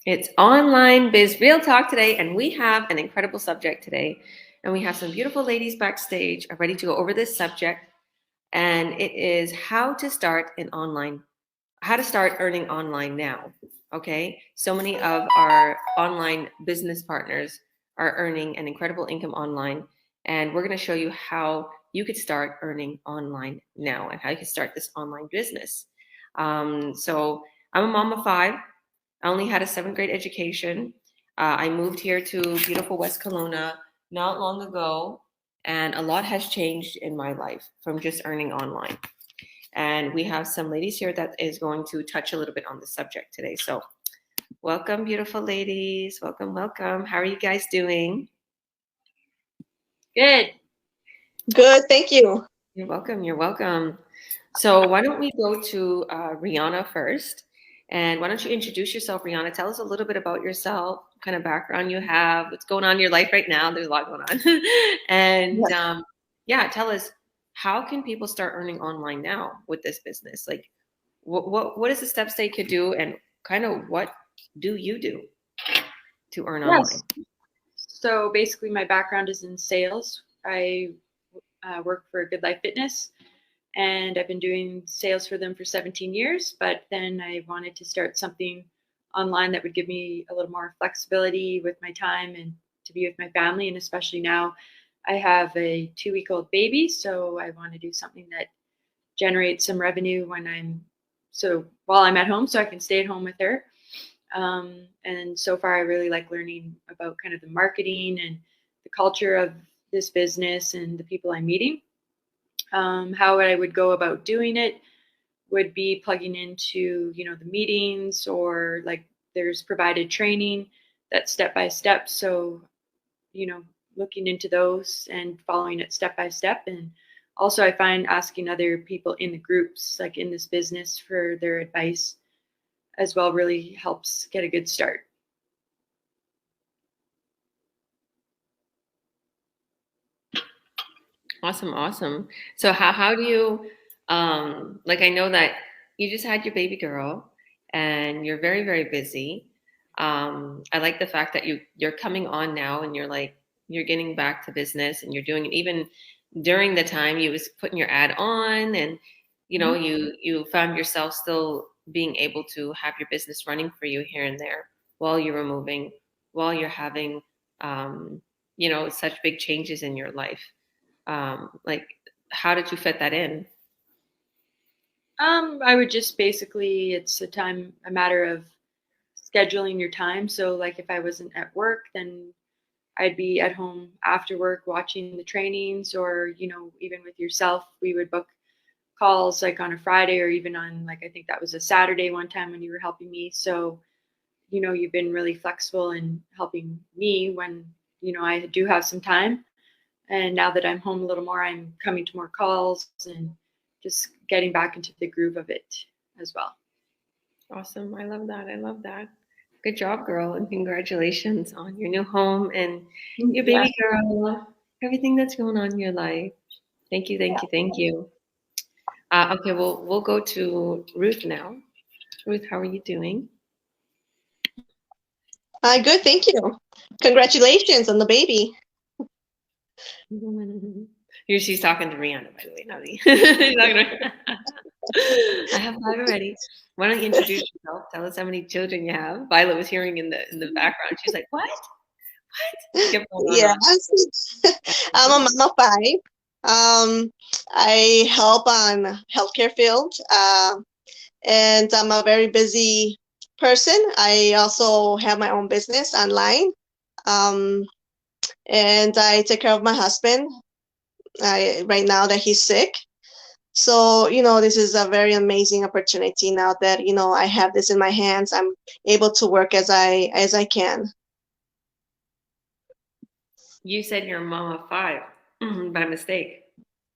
It's online biz real talk today, and we have an incredible subject today. And we have some beautiful ladies backstage are ready to go over this subject. And it is how to start earning online now. Okay. So many of our online business partners are earning an incredible income online. And we're going to show you how you could start earning online now and how you can start this online business. So I'm a mom of five. I only had a seventh grade education. I moved here to beautiful West Kelowna not long ago, and a lot has changed in my life from just earning online. And we have some ladies here that is going to touch a little bit on the subject today. So, welcome, beautiful ladies. Welcome, welcome. How are you guys doing? Good. Good, thank you. You're welcome. You're welcome. So, why don't we go to Rihanna first? And why don't you introduce yourself, Rihanna? Tell us a little bit about yourself, what kind of background you have, what's going on in your life right now. There's a lot going on. And Yes. yeah, tell us, how can people start earning online now with this business? Like, what is the steps they could do, and kind of what do you do to earn online? Yes. So basically, my background is in sales. I work for Good Life Fitness, and I've been doing sales for them for 17 years. But then I wanted to start something online that would give me a little more flexibility with my time and to be with my family. And especially now, I have a 2-week-old baby, so I want to do something that generates some revenue while I'm at home, so I can stay at home with her. And so far, I really like learning about kind of the marketing and the culture of this business and the people I'm meeting. How I would go about doing it would be plugging into, the meetings, or like there's provided training that's step by step. So, you know, looking into those and following it step by step. And also, I find asking other people in the groups, like in this business, for their advice as well really helps get a good start. Awesome, awesome. So how do you like, I know that you just had your baby girl and you're very, very busy. I like the fact that you're coming on now and you're getting back to business and you're doing it even during the time you was putting your ad on, and Mhm. you found yourself still being able to have your business running for you here and there while you were moving, while you're having such big changes in your life. Like, how did you fit that in? I would just basically, it's a matter of scheduling your time. So, like, if I wasn't at work, then I'd be at home after work watching the trainings, or, even with yourself, we would book calls like on a Friday, or even on, like, I think that was a Saturday one time when you were helping me. So, you've been really flexible in helping me when, I do have some time. And now that I'm home a little more, I'm coming to more calls and just getting back into the groove of it as well. Awesome. I love that. I love that. Good job, girl, and congratulations on your new home and your Yeah. baby girl, everything that's going on in your life. Thank you, thank you, thank you. Okay, well, we'll go to Ruth now. Ruth, how are you doing? Good, thank you. Congratulations on the baby. She's talking to Rihanna, by the way, not me. She's talking to I have five already. Why don't you introduce yourself? Tell us how many children you have. Violet was hearing in the background. She's like, "What? What?" She kept going on and Yeah, on. I'm a mom of five. I help on healthcare field, and I'm a very busy person. I also have my own business online, um, and I take care of my husband right now that he's sick. So, this is a very amazing opportunity now that, I have this in my hands. I'm able to work as I can. You said you're a mom of five, by mistake.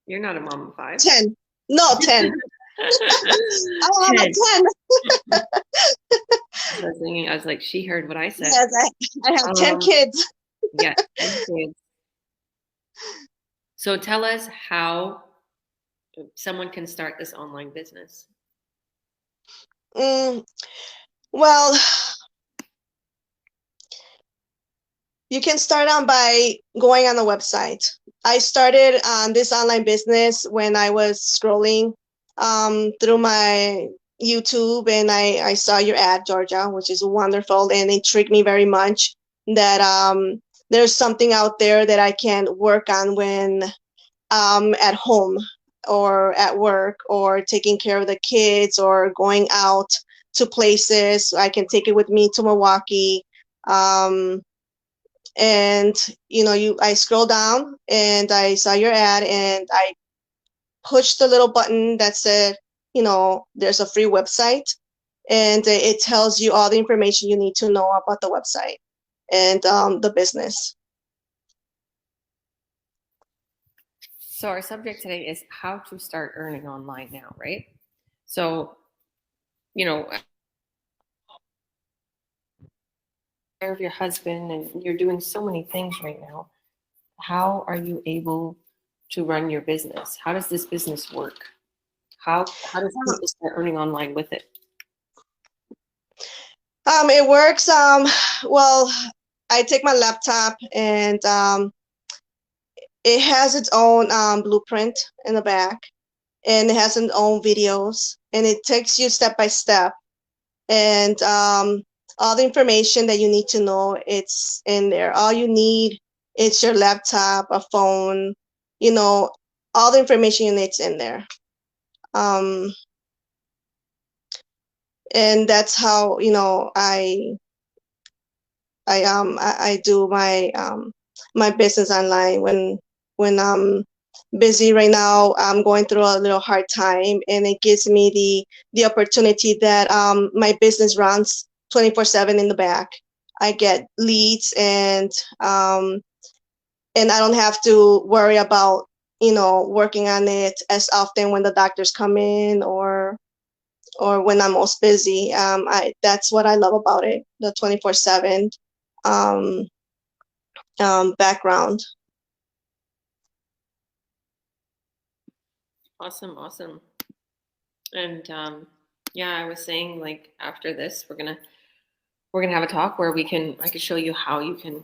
You're not a mom of five. 10. No, 10. Oh, I'm a 10. 10. I was like, she heard what I said. Yes, I have 10 Um, kids. yeah, 10 kids. So tell us how someone can start this online business. Mm, well, You can start on by going on the website. I started on this online business when I was scrolling through my YouTube, and I saw your ad, Georgia, which is wonderful, and it intrigued me very much that there's something out there that I can work on when at home or at work or taking care of the kids or going out to places. I can take it with me to Milwaukee. Um, and I scroll down and I saw your ad and I pushed the little button that said, there's a free website, and it tells you all the information you need to know about the website and the business. So our subject today is how to start earning online now, right? So, care of your husband and you're doing so many things right now. How are you able to run your business? How does this business work? How does people start earning online with it? It works. Well, I take my laptop and it has its own blueprint in the back, and it has its own videos, and it takes you step by step, and all the information that you need to know, it's in there. All you need is your laptop, a phone, all the information you need is in there. And that's how I do my business online when I'm busy. Right now I'm going through a little hard time, and it gives me the opportunity that my business runs 24/7 in the back. I get leads, and I don't have to worry about working on it as often when the doctors come in or when I'm most busy. That's what I love about it, the 24/7 background. Awesome. And yeah, I was saying, like, after this, we're gonna have a talk where I can show you how you can,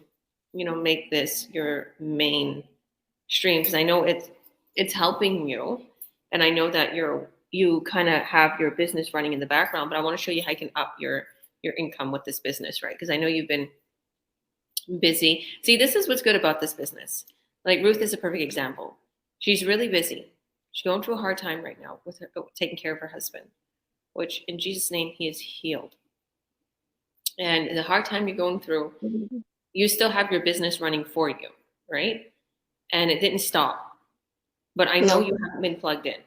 make this your main stream, because I know it's helping you, and I know that you kind of have your business running in the background, but I want to show you how you can up your income with this business, right? Because I know you've been busy. See, this is what's good about this business. Like, Ruth is a perfect example. She's really busy. She's going through a hard time right now with her taking care of her husband, which in Jesus' name he is healed. And the hard time you're going through, you still have your business running for you, right? And it didn't stop. But I know you haven't been plugged in.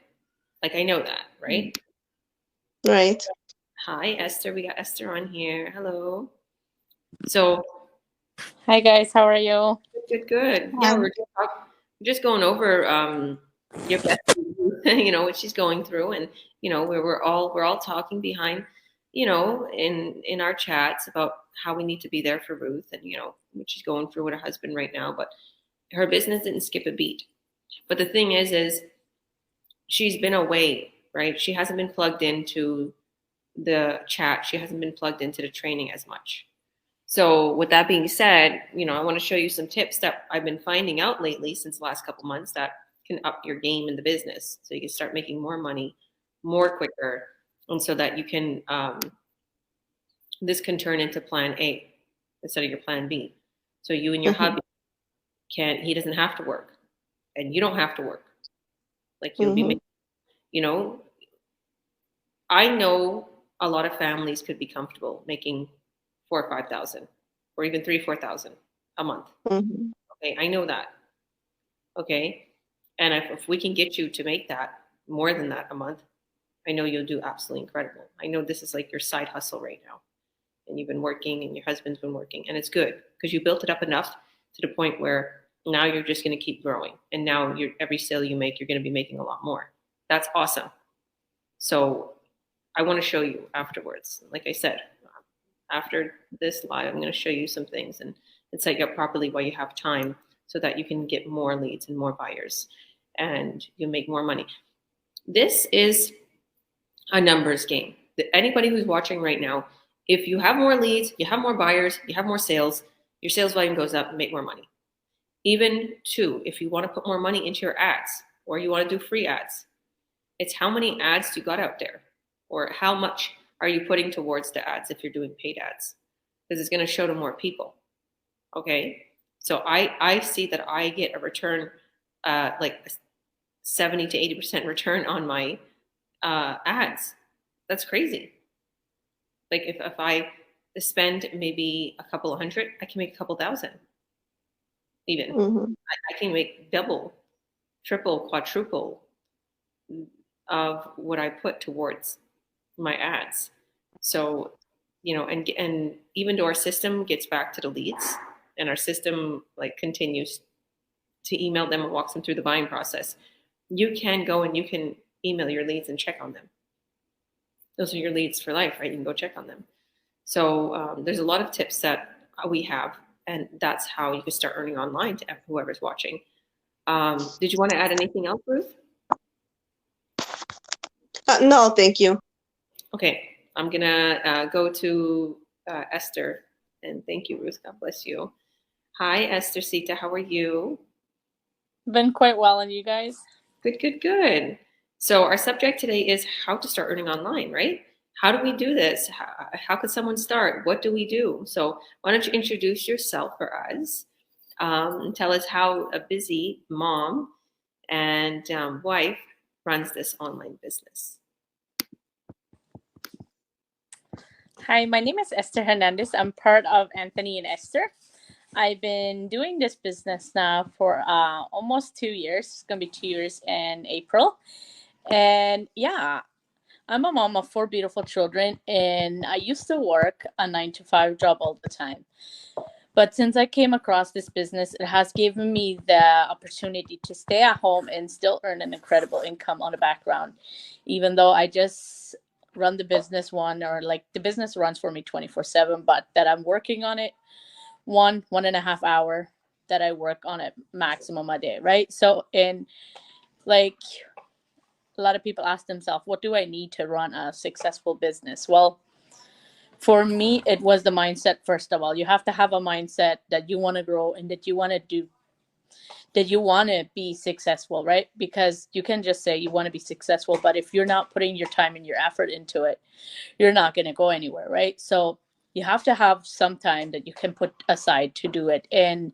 Like, I know that, right? Right. Hi, Esther. We got Esther on here. Hello. So, hi guys, how are you? Good. Yeah, we're just going over your best, what she's going through, and we're all talking behind, in our chats about how we need to be there for Ruth, and what she's going through with her husband right now. But her business didn't skip a beat. But the thing is she's been away, right? She hasn't been plugged into the chat. She hasn't been plugged into the training as much. So with that being said, I want to show you some tips that I've been finding out lately since the last couple months that can up your game in the business. So you can start making more money more quicker. And so that you can, this can turn into plan A instead of your plan B. So you and your hubby he doesn't have to work, and you don't have to work. Like, you'll be making, I know a lot of families could be comfortable making 4,000 or 5,000, or even 3,000-4,000 a month. Okay, I know that. Okay, and if we can get you to make that more than that a month, I know you'll do absolutely incredible. I know this is like your side hustle right now, and you've been working, and your husband's been working, and it's good because you built it up enough to the point where now you're just going to keep growing, and now every sale you make, you're going to be making a lot more. That's awesome. So I want to show you afterwards. Like I said, after this live, I'm going to show you some things and set you up properly while you have time, so that you can get more leads and more buyers, and you make more money. This is a numbers game. Anybody who's watching right now, if you have more leads, you have more buyers, you have more sales, your sales volume goes up, you make more money. Even two, if you want to put more money into your ads or you want to do free ads, it's how many ads you got out there or how much are you putting towards the ads if you're doing paid ads, because it's going to show to more people. Okay. So I see that I get a return, like a 70 to 80% return on my ads. That's crazy. Like if I spend maybe a couple of hundred, I can make a couple thousand even. Mm-hmm. I can make double, triple, quadruple of what I put towards my ads. So, and even though our system gets back to the leads and our system like continues to email them and walks them through the buying process, you can go and you can email your leads and check on them. Those are your leads for life, right? You can go check on them. So there's a lot of tips that we have, and that's how you can start earning online to whoever's watching. Did you want to add anything else, Ruth? No, thank you. Okay, I'm gonna go to Esther, and thank you, Ruth. God bless you. Hi, Esther Sita. How are you? Been quite well, and you guys? Good, good, good. So our subject today is how to start earning online, right? How do we do this? How could someone start? What do we do? So why don't you introduce yourself for us? Tell us how a busy mom and wife runs this online business. Hi, my name is Esther Hernandez. I'm part of Anthony and Esther. I've been doing this business now for almost 2 years. It's going to be 2 years in April. And yeah, I'm a mom of 4 beautiful children, and I used to work a 9-to-5 job all the time. But since I came across this business, it has given me the opportunity to stay at home and still earn an incredible income on the background, even though I just run the business the business runs for me 24/7, but that I'm working on it 1.5 hour that I work on it maximum a day, right? So, and like a lot of people ask themselves, what do I need to run a successful business? Well, for me, it was the mindset. First of all, you have to have a mindset that you want to grow and that you want to be successful, right? Because you can just say you want to be successful, but if you're not putting your time and your effort into it, you're not going to go anywhere, right? So you have to have some time that you can put aside to do it. And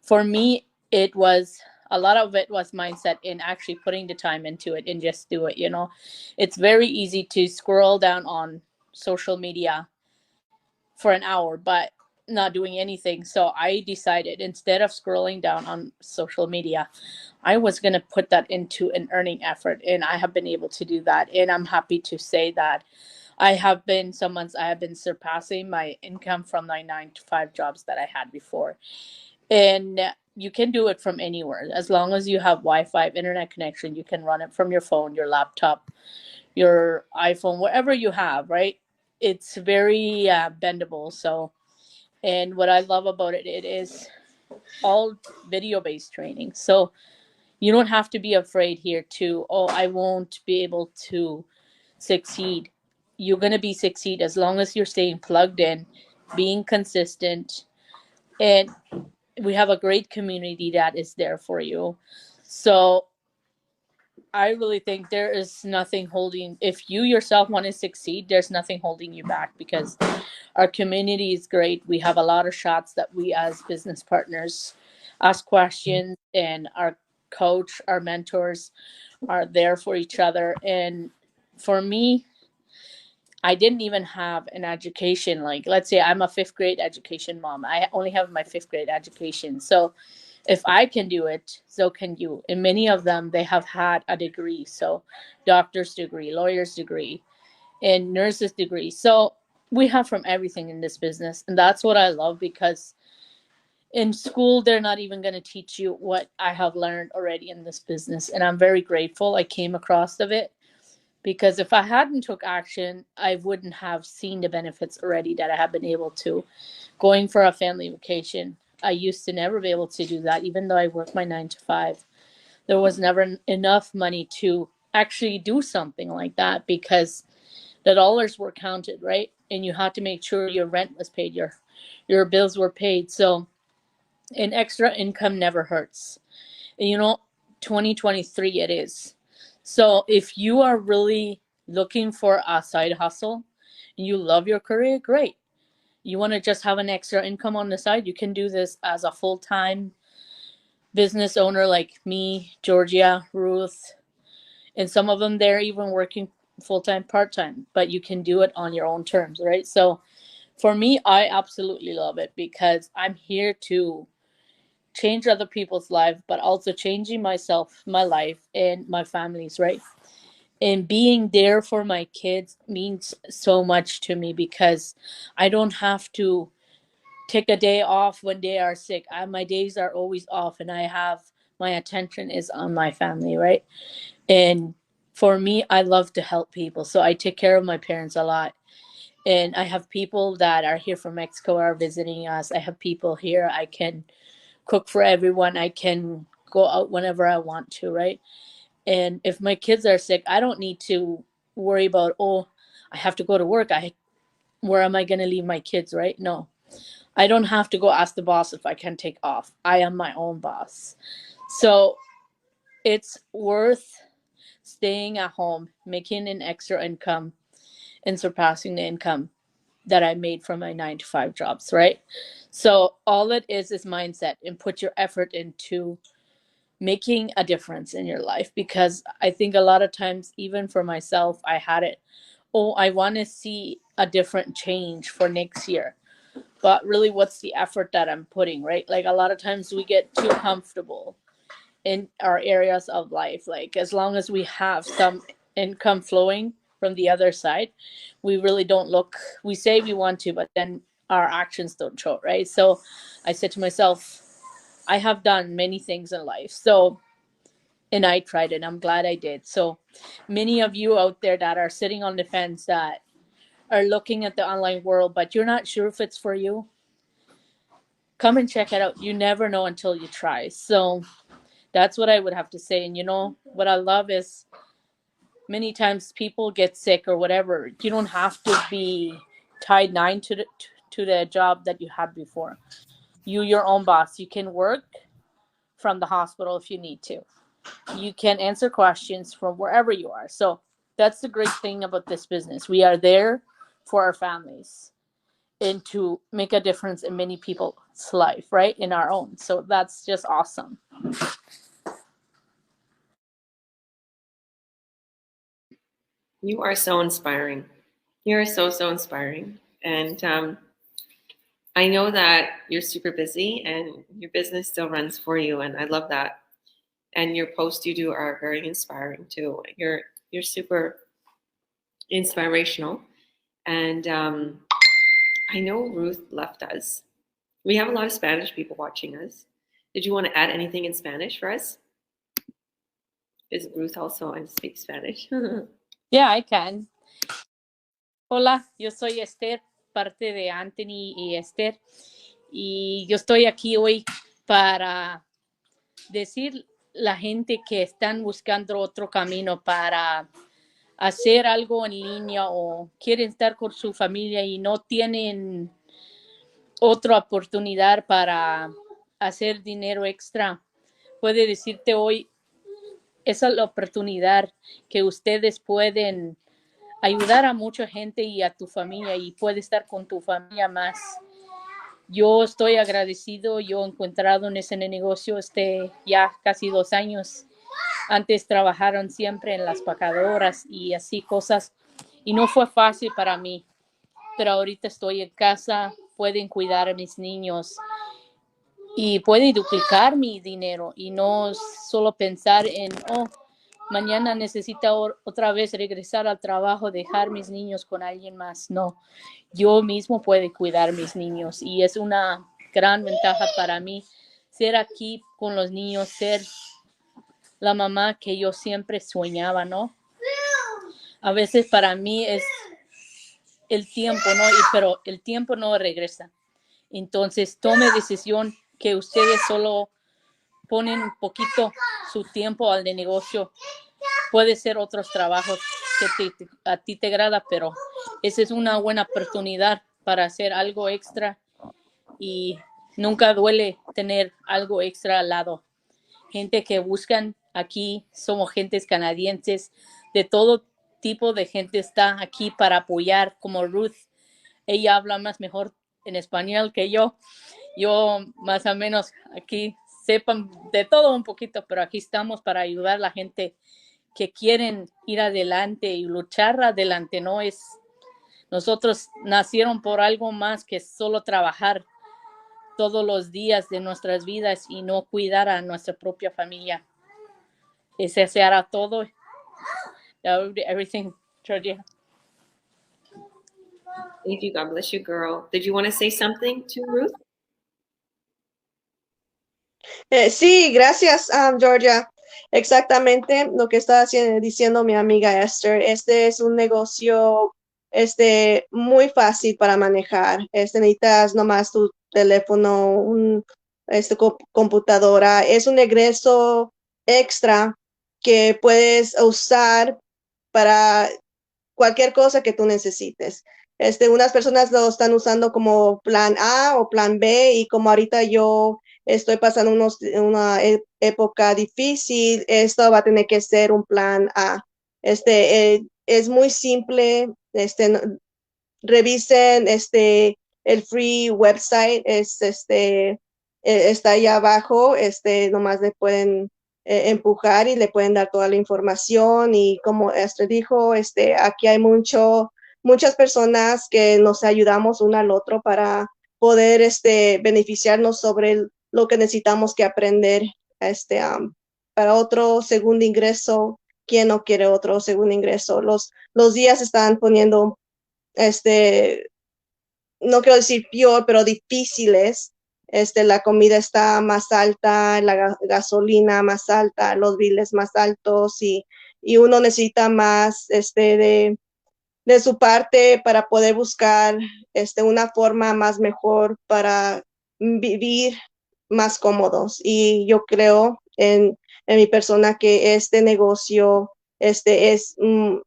for me, a lot of it was mindset in actually putting the time into it and just do it. It's very easy to scroll down on social media for an hour, but not doing anything. So I decided, instead of scrolling down on social media, I was going to put that into an earning effort. And I have been able to do that. And I'm happy to say that I have been surpassing my income from my 9-to-5 jobs that I had before. And you can do it from anywhere. As long as you have Wi-Fi, internet connection, you can run it from your phone, your laptop, your iPhone, whatever you have, right? It's very bendable. So, and what I love about it, it is all video-based training. So you don't have to be afraid here I won't be able to succeed. You're going to succeed as long as you're staying plugged in, being consistent, and we have a great community that is there for you. So I really think there is nothing if you yourself want to succeed, there's nothing holding you back, because our community is great. We have a lot of shots that we as business partners ask questions, and our coach, our mentors are there for each other. And for me, I didn't even have an education. Like, let's say I'm a 5th grade education mom. I only have my 5th grade education. So if I can do it, so can you. And many of them, they have had a degree. So doctor's degree, lawyer's degree, and nurse's degree. So we have from everything in this business. And that's what I love, because in school, they're not even going to teach you what I have learned already in this business. And I'm very grateful I came across of it, because if I hadn't took action, I wouldn't have seen the benefits already that I have been able to. Going for a family vacation, I used to never be able to do that, even though I worked my 9-to-5. There was never enough money to actually do something like that, because the dollars were counted, right? and you had to make sure your rent was paid, your bills were paid. So an extra income never hurts. And 2023 it is. So if you are really looking for a side hustle and you love your career, great. You want to just have an extra income on the side, you can do this as a full-time business owner like me, Georgia, Ruth, and some of them they're even working full-time, part-time, but you can do it on your own terms, right? So for me, I absolutely love it because I'm here to change other people's lives, but also changing myself, my life, and my family's, right? And being there for my kids means so much to me because I don't have to take a day off when they are sick. My days are always off, and my attention is on my family, right? And for me, I love to help people, so I take care of my parents a lot. And I have people that are here from Mexico are visiting us. I have people here. I can cook for everyone. I can go out whenever I want to, right? And if my kids are sick, I don't need to worry about, oh, I have to go to work. Where am I going to leave my kids, right? No, I don't have to go ask the boss if I can take off. I am my own boss. So it's worth staying at home, making an extra income, and surpassing the income that I made from my 9-to-5 jobs, right? So all it is mindset, and put your effort into making a difference in your life. Because I think a lot of times, even for myself, I had it, oh, I want to see a different change for next year. But really, what's the effort that I'm putting, right? Like a lot of times we get too comfortable in our areas of life. Like as long as we have some income flowing from the other side, we really don't look, we say we want to, but then our actions don't show, right? So I said to myself, I have done many things in life. So, and I tried it. I'm glad I did. So many of you out there that are sitting on the fence, that are looking at the online world, but you're not sure if it's for you, come and check it out. You never know until you try. So that's what I would have to say. And what I love is many times people get sick or whatever. You don't have to be tied to the job that you had before. You're your own boss. You can work from the hospital if you need to. You can answer questions from wherever you are. So that's the great thing about this business. We are there for our families and to make a difference in many people's life, right? In our own. So that's just awesome. You are so inspiring. You're so inspiring. And I know that you're super busy and your business still runs for you. And I love that. And your posts you do are very inspiring too. You're super inspirational. And I know Ruth left us. We have a lot of Spanish people watching us. Did you want to add anything in Spanish for us? Is Ruth also and speaks Spanish? Yeah, I can. Hola, yo soy Esther, parte de Anthony y Esther. Y yo estoy aquí hoy para decir la gente que están buscando otro camino para hacer algo en línea o quieren estar con su familia y no tienen otra oportunidad para hacer dinero extra. Puede decirte hoy, esa es la oportunidad que ustedes pueden ayudar a mucha gente y a tu familia, y puede estar con tu familia más. Yo estoy agradecido. Yo he encontrado en ese negocio ya casi 2 años. Antes trabajaron siempre en las pacadoras y así cosas, y no fue fácil para mí, pero ahorita estoy en casa, pueden cuidar a mis niños y pueden duplicar mi dinero y no solo pensar en, oh, mañana necesito otra vez regresar al trabajo, dejar mis niños con alguien más. No, yo mismo puedo cuidar mis niños, y es una gran ventaja para mí ser aquí con los niños, ser la mamá que yo siempre soñaba, ¿no? A veces para mí es el tiempo, ¿no? Pero el tiempo no regresa. Entonces, tome decisión que ustedes solo ponen un poquito su tiempo al de negocio. Puede ser otros trabajos que a ti te agrada, pero esa es una buena oportunidad para hacer algo extra y nunca duele tener algo extra al lado. Gente que buscan aquí, somos gentes canadienses, de todo tipo de gente está aquí para apoyar, como Ruth. Ella habla más mejor en español que yo. Yo más o menos aquí sepan de todo un poquito, pero aquí estamos para ayudar a la gente que quieren ir adelante y luchar adelante. No es, nosotros nacieron por algo más que solo trabajar todos los días de nuestras vidas y no cuidar a nuestra propia familia. Ese se hará todo. Everything, Georgia. Thank you. God bless you, girl. Did you want to say something to Ruth? Sí, gracias, Georgia. Exactamente lo que está diciendo mi amiga Esther. Este es un negocio muy fácil para manejar. Necesitas nomás tu teléfono, computadora. Es un egreso extra que puedes usar para cualquier cosa que tú necesites. Unas personas lo están usando como plan A o plan B y como ahorita yo estoy pasando una época difícil, esto va a tener que ser un plan A. Es muy simple, revisen el free website, está ahí abajo, nomás le pueden empujar y le pueden dar toda la información y como dijo, aquí hay muchas personas que nos ayudamos uno al otro para poder beneficiarnos sobre lo que necesitamos que aprender para otro segundo ingreso. ¿Quién no quiere otro segundo ingreso? Los días están poniendo no quiero decir peor, pero difíciles. La comida está más alta, la gasolina más alta, los biles más altos y uno necesita más de su parte para poder buscar una forma más mejor para vivir más cómodos. Y yo creo en mi persona que este negocio es un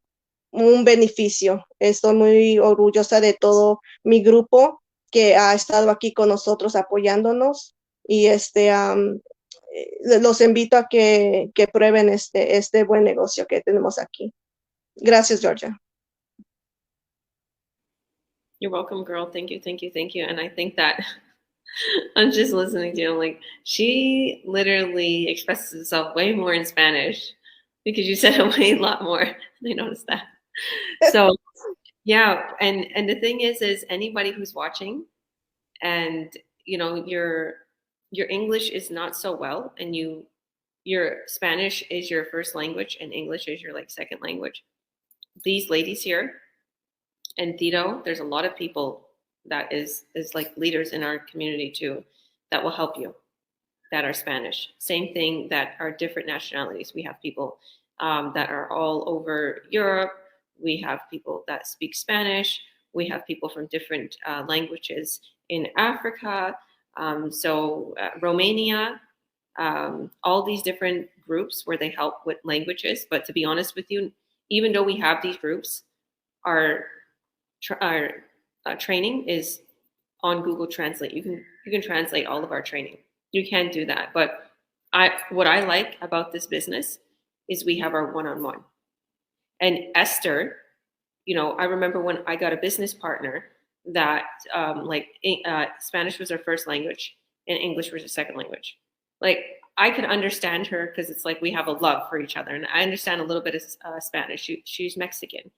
beneficio. Estoy muy orgullosa de todo mi grupo que ha estado aquí con nosotros apoyándonos y los invito a que prueben este buen negocio que tenemos aquí. Gracias, Georgia. You're welcome, girl. Thank you, thank you, thank you. And I think that I'm just listening to you. Like, she literally expresses herself way more in Spanish because you said it way a lot more. I noticed that. So yeah, and the thing is anybody who's watching and your English is not so well and your Spanish is your first language and English is your like second language. These ladies here and Tito, there's a lot of people that is like leaders in our community too that will help you that are Spanish. Same thing that are different nationalities. We have people that are all over Europe. We have people that speak Spanish. We have people from different languages in Africa. Romania, all these different groups where they help with languages. But to be honest with you, even though we have these groups, our training is on Google Translate. You can translate all of our training. You can do that. But what I like about this business is we have our one-on-one. And Esther, I remember when I got a business partner that Spanish was her first language and English was her second language. Like I could understand her because it's like we have a love for each other. And I understand a little bit of Spanish. She's Mexican.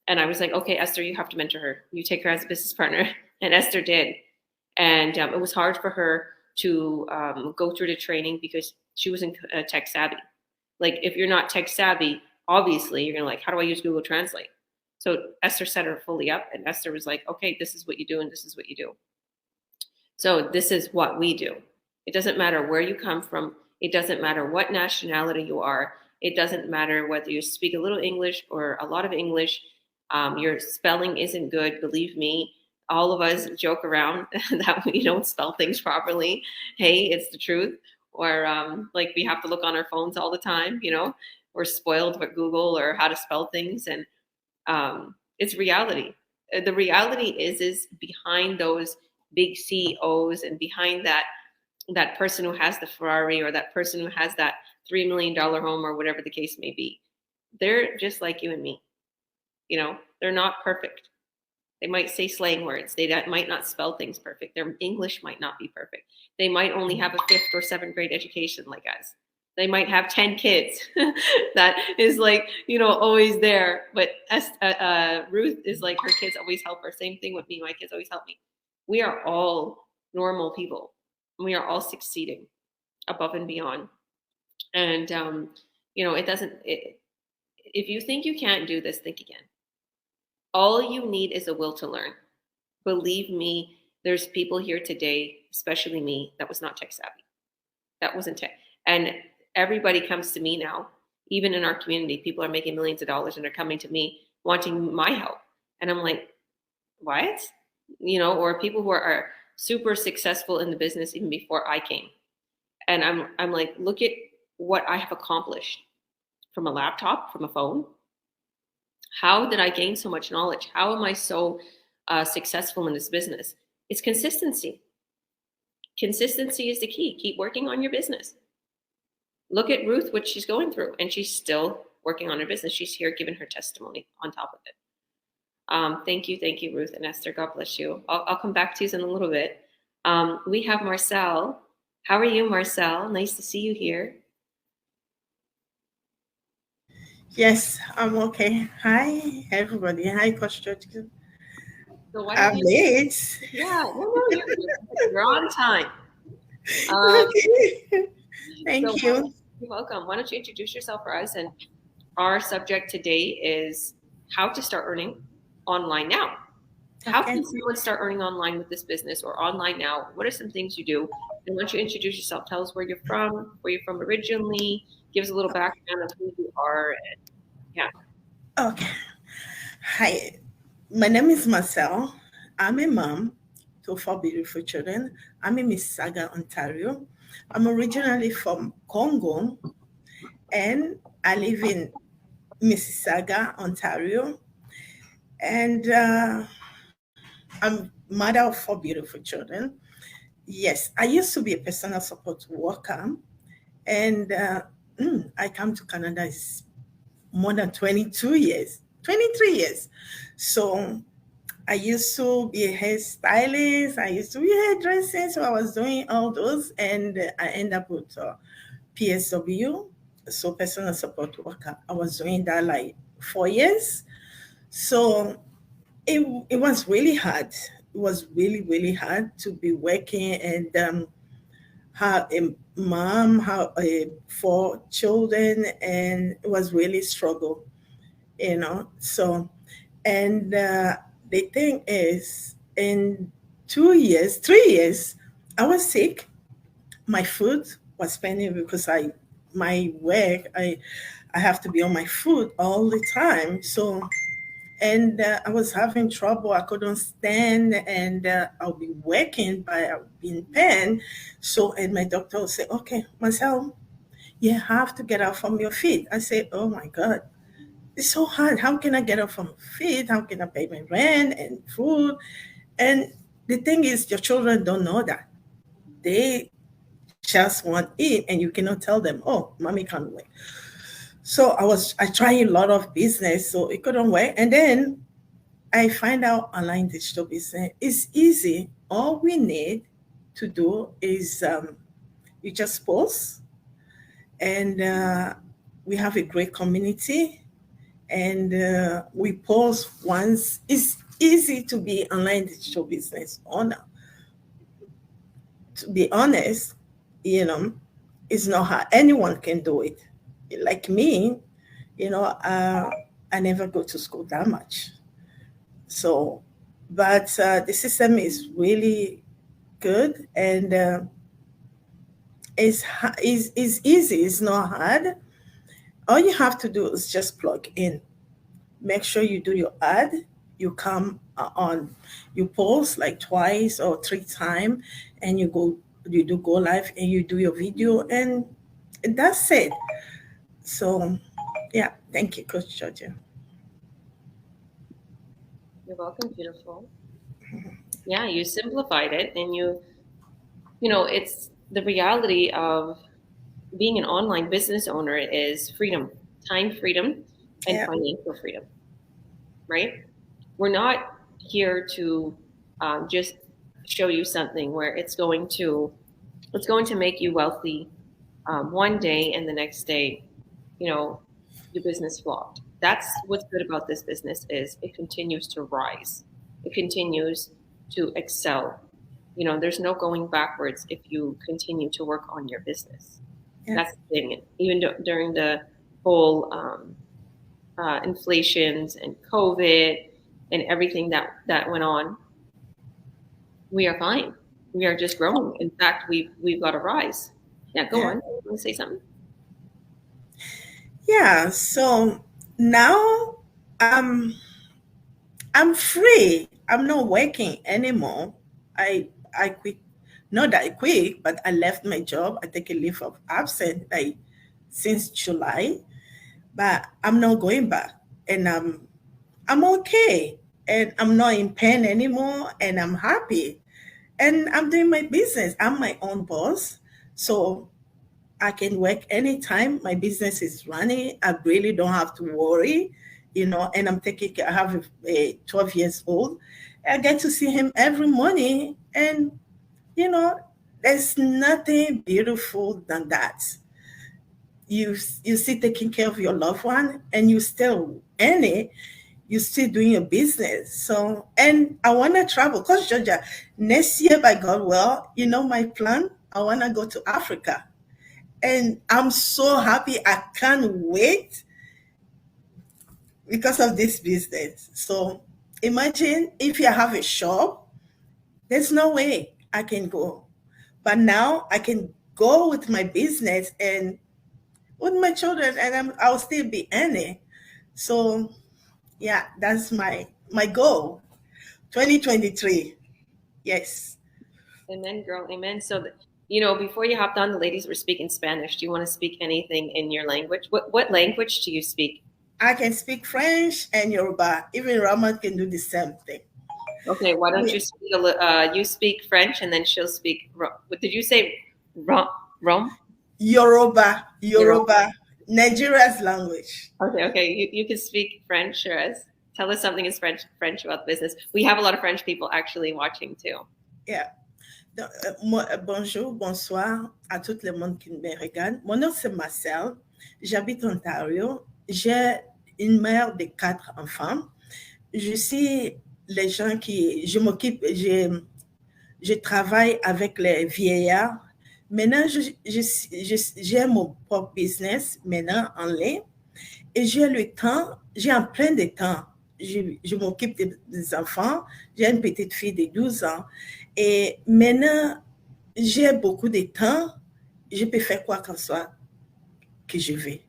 And I was like, okay, Esther, you have to mentor her. You take her as a business partner. And Esther did. And it was hard for her to go through the training because she wasn't tech savvy. Like if you're not tech savvy, obviously you're gonna like, how do I use Google Translate? So Esther set her fully up and Esther was like, okay, this is what you do and this is what you do. So this is what we do. It doesn't matter where you come from. It doesn't matter what nationality you are. It doesn't matter whether you speak a little English or a lot of English. Your spelling isn't good, believe me. All of us joke around that we don't spell things properly. Hey, it's the truth. Or like we have to look on our phones all the time, We're spoiled with Google or how to spell things. And It's reality. The reality is behind those big CEOs and behind that person who has the Ferrari or that person who has that $3 million home or whatever the case may be. They're just like you and me. They're not perfect. They might say slang words. They might not spell things perfect. Their English might not be perfect. They might only have a 5th or 7th grade education like us. They might have 10 kids. That is like, always there. But Ruth is like, her kids always help her. Same thing with me. My kids always help me. We are all normal people. We are all succeeding above and beyond. And, if you think you can't do this, think again. All you need is a will to learn. Believe me, there's people here today, especially me, that was not tech savvy. That wasn't tech. And everybody comes to me now, even in our community. People are making millions of dollars and they're coming to me wanting my help. And I'm like, what? Or people who are super successful in the business even before I came. And I'm like, look at what I have accomplished from a laptop, from a phone. How did I gain so much knowledge? How am I so successful in this business? It's consistency. Consistency is the key. Keep working on your business. Look at Ruth, what she's going through, and she's still working on her business. She's here giving her testimony on top of it. Thank you, Ruth and Esther. God bless you. I'll come back to you in a little bit. We have Marcel. How are you, Marcel? Nice to see you here. Yes, I'm okay. Hi, everybody. Hi, Coach George. So I'm late. Yeah, you're on time. Okay. Thank you. You're welcome. Why don't you introduce yourself for us? And our subject today is how to start earning online now. How can someone start earning online with this business or online now? What are some things you do? And why don't you introduce yourself? Tell us where you're from originally. Give us a little background of who you are. And yeah. Okay. Hi, my name is Marcel. I'm a mom to 4 beautiful children. I'm in Mississauga, Ontario. I'm originally from Congo, and I live in Mississauga, Ontario. And I'm mother of 4 beautiful children. Yes, I used to be a personal support worker, and I come to Canada is more than 23 years. So I used to be a hairstylist. I used to be hairdressing. So I was doing all those, and I ended up with PSW, so personal support worker. I was doing that like 4 years. So it was really hard. It was really, really hard to be working and have a mom, have 4 children, and it was really struggle, So, and the thing is, in 3 years, I was sick. My food was spending because my work, I have to be on my foot all the time. So, and I was having trouble. I couldn't stand, and I'll be working, but I'll be in pain. So, and my doctor will say, okay, Marcel, you have to get up from your feet. I say, oh my God, it's so hard. How can I get up from feet? How can I pay my rent and food? And the thing is, your children don't know that. They just want to eat, and you cannot tell them, oh, mommy can't wait. So I tried a lot of business, so it couldn't work. And then I find out online digital business is easy. All we need to do is you just post, and we have a great community, and we post once. It's easy to be online digital business owner. To be honest, it's not hard. Anyone can do it. Like me, I never go to school that much. So, but the system is really good, and it's easy. It's not hard. All you have to do is just plug in. Make sure you do your ad. You come on, you post like 2 or 3 times, and you do go live, and you do your video, and that's it. So, yeah, thank you, Coach Georgia. You're welcome, beautiful. Yeah, you simplified it, and you know, it's the reality of being an online business owner is freedom, time freedom, and Yeah. financial freedom, right? We're not here to just show you something where it's going to make you wealthy one day, and the next day, you know, your business flopped. That's what's good about this business is it continues to rise. It continues to excel. You know, there's no going backwards if you continue to work on your business. Yeah. That's the thing. Even during the whole inflations and COVID and everything that went on, we are fine. We are just growing. In fact, we've got to rise. Yeah, go Yeah. on. You want to say something? Yeah. So now um I'm free. I'm not working anymore. I quit. Not that I quit, but I left my job. I take a leave of absence like since July, but I'm not going back. And I'm okay. And I'm not in pain anymore, and I'm happy. And I'm doing my business. I'm my own boss. So I can work anytime. My business is running. I really don't have to worry, and I'm taking care. I have a 12 years old. I get to see him every morning. And, you know, there's nothing beautiful than that. You still taking care of your loved one, and you still earn it. You're still doing your business. So, and I want to travel. Because, Georgia, next year, by God will, my plan, I want to go to Africa. And I'm so happy. I can't wait because of this business. So imagine if you have a shop, there's no way I can go. But now I can go with my business and with my children, and I'll still be earning. So yeah, that's my goal. 2023. Yes. Amen, girl. Amen. So, you know, before you hopped on, the ladies were speaking Spanish. Do you want to speak anything in your language? What language do you speak? I can speak French and Yoruba. Even Raman can do the same thing. Okay, why don't you speak you speak French, and then she'll speak. What did you say? Rome? Yoruba, Nigeria's language. Okay. You can speak French, Shiraz. Tell us something in French about business. We have a lot of French people actually watching too. Yeah. Donc, bonjour, bonsoir à tout le monde qui me regarde. Mon nom c'est Marcel. J'habite en Ontario. J'ai une mère de 4 enfants. Je suis les gens je m'occupe, je travaille avec les vieillards. Maintenant, j'ai mon propre business maintenant en ligne, et j'ai le temps, j'ai en plein de temps. Je m'occupe des enfants. J'ai une petite fille de 12 ans. Et maintenant, j'ai beaucoup de temps. Je peux faire quoi que ce soit que je veux.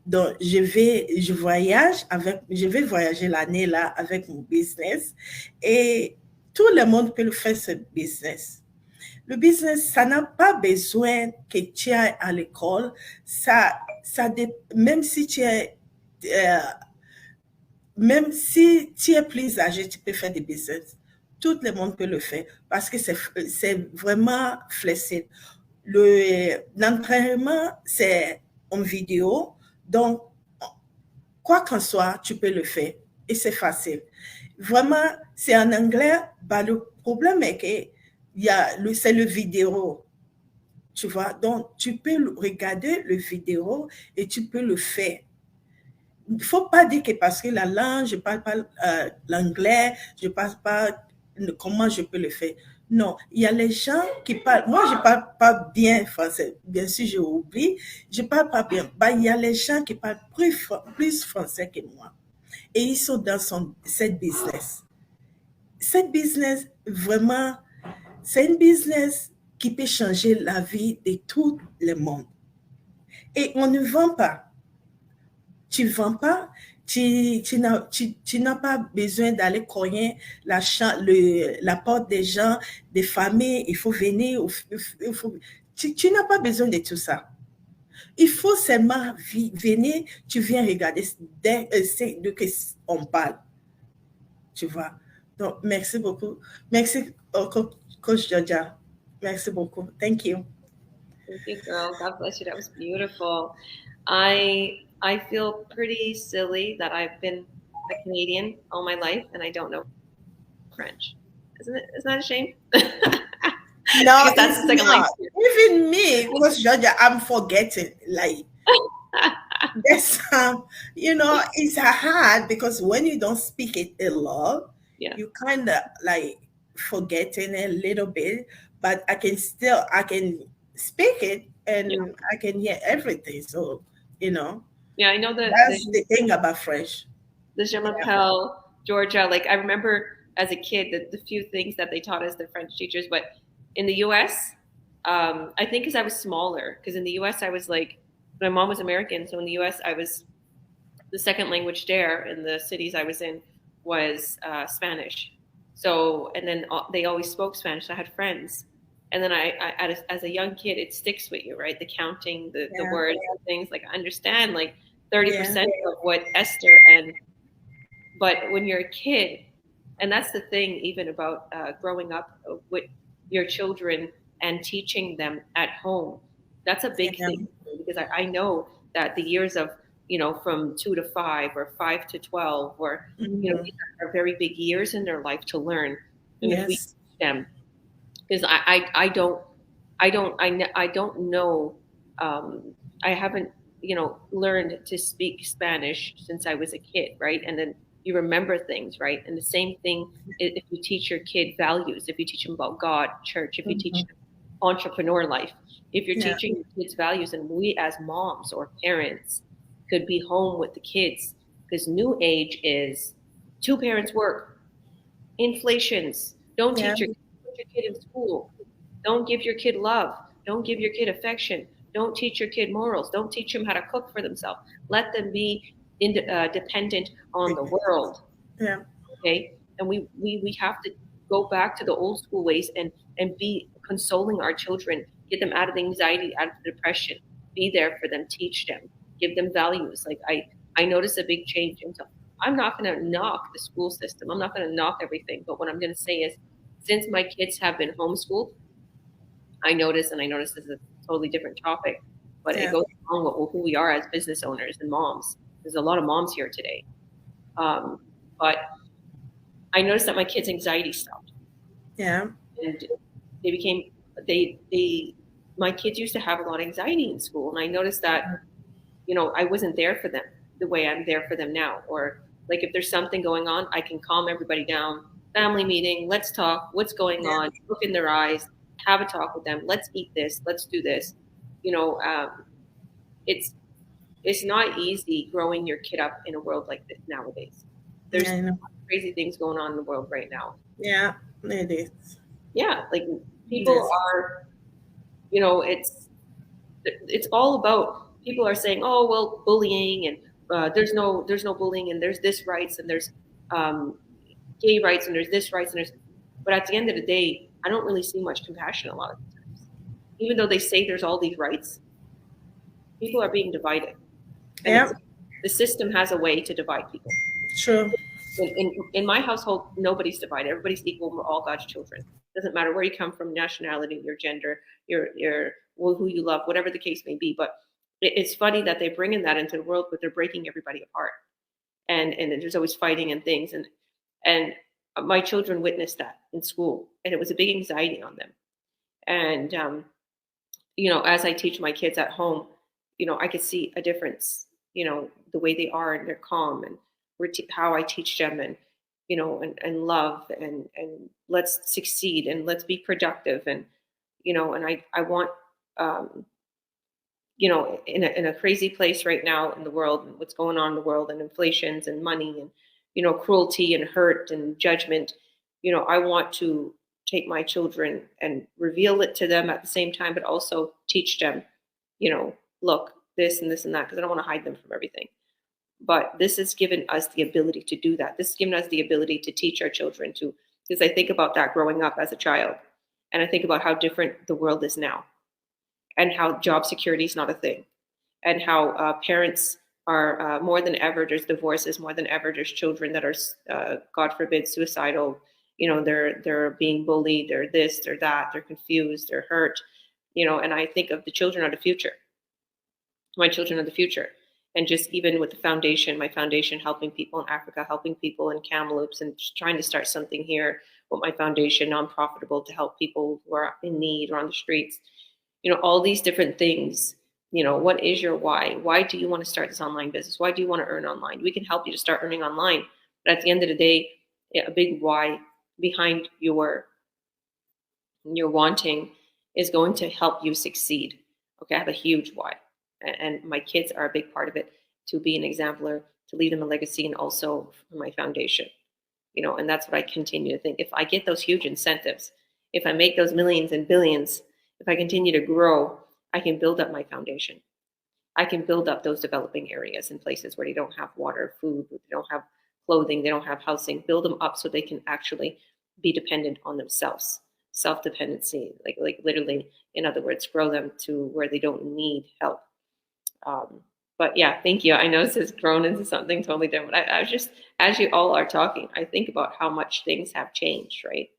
Donc, je vais voyager l'année là avec mon business, et tout le monde peut le faire, ce business. Le business, ça n'a pas besoin que tu ailles à l'école. Même si tu es, plus âgé, tu peux faire des business. Tout le monde peut le faire parce que c'est vraiment flexible. L'entraînement, c'est en vidéo. Donc, quoi qu'en soit, tu peux le faire. Et c'est facile. Vraiment, c'est en anglais. Bah, le problème est que c'est le vidéo. Tu vois? Donc, tu peux regarder le vidéo et tu peux le faire. Il ne faut pas dire que parce que la langue, je ne parle pas l'anglais, je ne parle pas comment je peux le faire. Non, il y a les gens qui parlent. Moi, je ne parle pas bien français. Bien sûr, j'ai oublié. Je ne parle pas bien. Il y a les gens qui parlent plus français que moi. Et ils sont dans cette business. Cette business, vraiment, c'est une business qui peut changer la vie de tout le monde. Et on ne vend pas. Tu ne vends pas. Tu n'as pas besoin d'aller cogner la porte des gens, des familles. Il faut venir. Tu n'as pas besoin de tout ça. Il faut seulement venir. Tu viens regarder de quoi on parle. tu vois. Donc, merci beaucoup. Merci, Coach Georgia. Merci beaucoup. Thank you. Thank you, girl. God bless you. That was beautiful. I feel pretty silly that I've been a Canadian all my life and I don't know French. Isn't it? Isn't that a shame? No, Because that's it's the second language. not. Even me, Coach Georgia, I'm forgetting. Like, yes, it's hard because when you don't speak it a lot, Yeah. you kind of like forgetting a little bit. But I can speak it and Yeah. I can hear everything. So, Yeah, I know that's the thing about French. the Je m'appelle Georgia. Like I remember as a kid the few things that they taught us, the French teachers. But in the U.S., I think because I was smaller. Because in the U.S. I was like, my mom was American, so in the U.S. I was the second language there in the cities I was in was Spanish. So and then they always spoke Spanish. So I had friends. And then as a young kid, it sticks with you, right? The counting, the words, and things. Like I understand like 30% of what Esther but when you're a kid, and that's the thing even about growing up with your children and teaching them at home, that's a big thing because I know that the years of from 2 to 5 or 5 to 12 or these are very big years in their life to learn, and if we teach them, because I don't know, I haven't learned to speak Spanish since I was a kid, right? And then you remember things, right? And the same thing if you teach your kid values, if you teach them about God, church, if you teach them entrepreneur life, if you're teaching your kids values, and we as moms or parents could be home with the kids, because new age is 2 parents work, inflations, don't teach your kid in school, don't give your kid love, don't give your kid affection, don't teach your kid morals, don't teach them how to cook for themselves, let them be dependent on the world. Okay, and we have to go back to the old school ways and be consoling our children, get them out of the anxiety, out of the depression, be there for them, teach them, give them values. Like I notice a big change. And so I'm not going to knock the school system, I'm not going to knock everything, but what I'm going to say is, since my kids have been homeschooled, I notice this is a totally different topic, but it goes along with who we are as business owners and moms. There's a lot of moms here today. But I noticed that my kids' anxiety stopped. Yeah. And my kids used to have a lot of anxiety in school. And I noticed that, I wasn't there for them the way I'm there for them now. Or like if there's something going on, I can calm everybody down, family meeting, let's talk, what's going on, look in their eyes, have a talk with them. Let's eat this. Let's do this. It's not easy growing your kid up in a world like this nowadays. There's crazy things going on in the world right now. Yeah, it is. Yeah, like people are, it's all about, people are saying, oh, well, bullying and there's no bullying and there's this rights and there's gay rights and there's this rights and but at the end of the day, I don't really see much compassion a lot of times. Even though they say there's all these rights, people are being divided. And the system has a way to divide people. True. In my household, nobody's divided. Everybody's equal. We're all God's children. Doesn't matter where you come from, nationality, your gender, your who you love, whatever the case may be. But it's funny that they bring in that into the world, but they're breaking everybody apart. And there's always fighting and things. And my children witnessed that in school, and it was a big anxiety on them. And as I teach my kids at home, I could see a difference. The way they are, and they're calm, and how I teach them, and and love, and let's succeed, and let's be productive, and and I want in a crazy place right now in the world, and what's going on in the world, and inflations and money, and cruelty and hurt and judgment. I want to take my children and reveal it to them at the same time, but also teach them, look, this and this and that, because I don't want to hide them from everything. But this has given us the ability to do that. This has given us the ability to teach our children to, because I think about that growing up as a child, and I think about how different the world is now, and how job security is not a thing, and how parents are more than ever, there's divorces, more than ever, there's children that are, God forbid, suicidal. You know, they're being bullied, they're this, they're that, they're confused, they're hurt, you know, and I think of the children of the future, my children of the future. And just even with the foundation, my foundation helping people in Africa, helping people in Kamloops, and just trying to start something here with my foundation, non-profitable, to help people who are in need or on the streets. You know, all these different things. You know, what is your why? Why do you want to start this online business? Why do you want to earn online? We can help you to start earning online. But at the end of the day, a big why behind your wanting is going to help you succeed. Okay, I have a huge why. And my kids are a big part of it, to be an exemplar, to leave them a legacy, and also for my foundation. You know, and that's what I continue to think. If I get those huge incentives, if I make those millions and billions, if I continue to grow, I can build up my foundation. I can build up those developing areas in places where they don't have water, food, they don't have clothing, they don't have housing. Build them up so they can actually be dependent on themselves. Self-dependency, like literally, in other words, grow them to where they don't need help. But yeah, thank you. I know this has grown into something totally different. I was just, as you all are talking, I think about how much things have changed, right?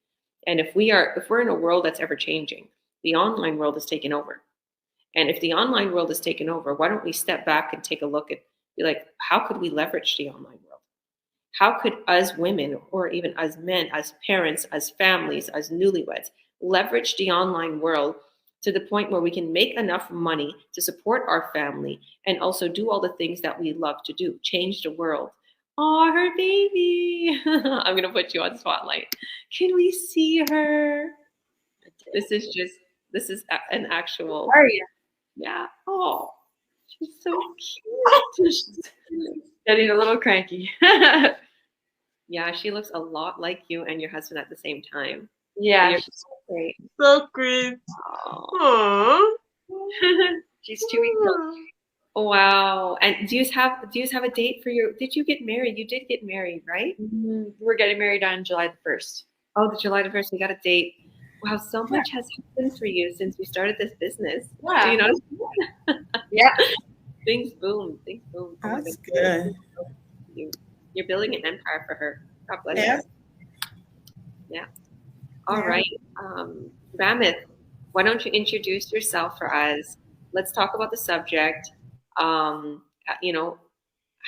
And if we're in a world that's ever changing, the online world is taking over. And if the online world is taken over, why don't we step back and take a look at, be like, how could we leverage the online world? How could us women, or even as men, as parents, as families, as newlyweds, leverage the online world to the point where we can make enough money to support our family and also do all the things that we love to do, change the world? Oh, her baby. I'm going to put you on spotlight. Can we see her? This is an actual. How are you? Yeah. Oh, she's so cute. She's Getting a little cranky. Yeah, she looks a lot like you and your husband at the same time. Yeah. You're so great. So great. Oh, Aww. She's 2 weeks old. wow. And do you have a date for your? Did you get married? You did get married, right? We're getting married on July the 1st. Oh, the July the 1st. You got a date. Wow, so much has happened for you since we started this business. Wow. Do you notice? Yeah. Things boom. Things boom. Oh my That's goodness. good. You're building an empire for her. God bless Yeah. you. Yeah. All Yeah. right. Ramith, why don't you introduce yourself for us? Let's talk about the subject. You know,